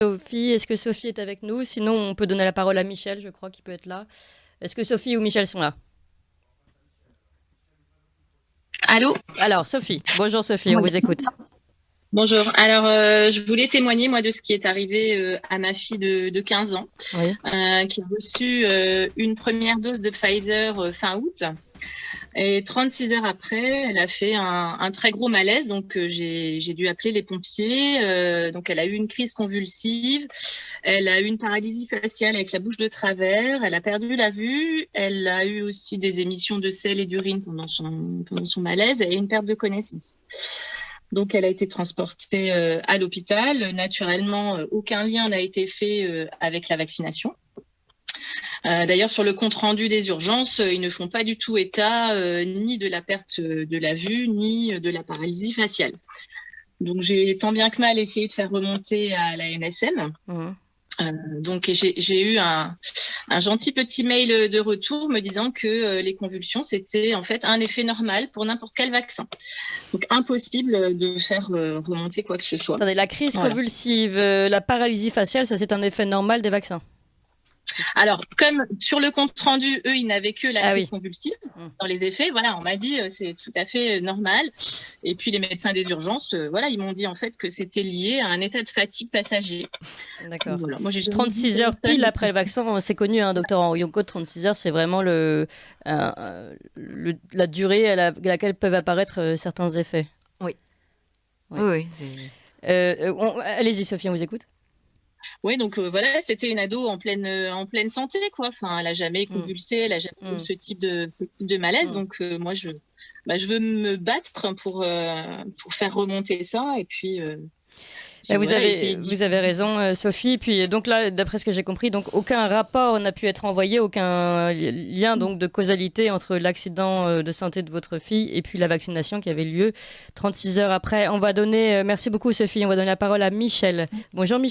Sophie, est-ce que Sophie est avec nous? Sinon, on peut donner la parole à Michel, je crois qu'il peut être là. Est-ce que Sophie ou Michel sont là? Allô? Alors, Sophie. Bonjour Sophie, on vous écoute. Bonjour. Alors, je voulais témoigner, moi, de ce qui est arrivé à ma fille de 15 ans, Oui. qui a reçu une première dose de Pfizer fin août. Et 36 heures après, elle a fait un très gros malaise. Donc, j'ai dû appeler les pompiers. Donc, elle a eu une crise convulsive. Elle a eu une paralysie faciale avec la bouche de travers. Elle a perdu la vue. Elle a eu aussi des émissions de sel et d'urine pendant son malaise et une perte de connaissance. Donc, elle a été transportée à l'hôpital. Naturellement, aucun lien n'a été fait avec la vaccination. D'ailleurs, sur le compte-rendu des urgences, ils ne font pas du tout état ni de la perte de la vue, ni de la paralysie faciale. Donc, j'ai tant bien que mal essayé de faire remonter à la NSM. Mhm. Donc, j'ai eu un gentil petit mail de retour me disant que les convulsions, c'était en fait un effet normal pour n'importe quel vaccin. Donc, impossible de faire remonter quoi que ce soit. Attendez, la crise Voilà. convulsive, la paralysie faciale, ça c'est un effet normal des vaccins. Alors, comme sur le compte rendu, eux, ils n'avaient que la crise Oui. convulsive dans les effets. Voilà, on m'a dit c'est tout à fait normal. Et puis les médecins des urgences, voilà, ils m'ont dit en fait que c'était lié à un état de fatigue passager. D'accord. Voilà. Moi, j'ai jamais 36 heures pile après le vaccin, c'est connu, hein, docteur Henri Yonko, 36 heures, c'est vraiment la durée à laquelle peuvent apparaître certains effets. Oui. Oui. Allez-y Sophie, on vous écoute. Oui, donc voilà, c'était une ado en pleine santé, quoi. Enfin, elle a jamais convulsé, elle a jamais eu ce type de malaise. Donc moi, je veux me battre pour faire remonter ça. Et puis, vous voilà, avez raison, Sophie. Puis donc là, d'après ce que j'ai compris, donc aucun rapport n'a pu être envoyé, aucun lien donc de causalité entre l'accident de santé de votre fille et puis la vaccination qui avait lieu 36 heures après. On va donner, merci beaucoup Sophie, on va donner la parole à Michel. Bonjour Michel.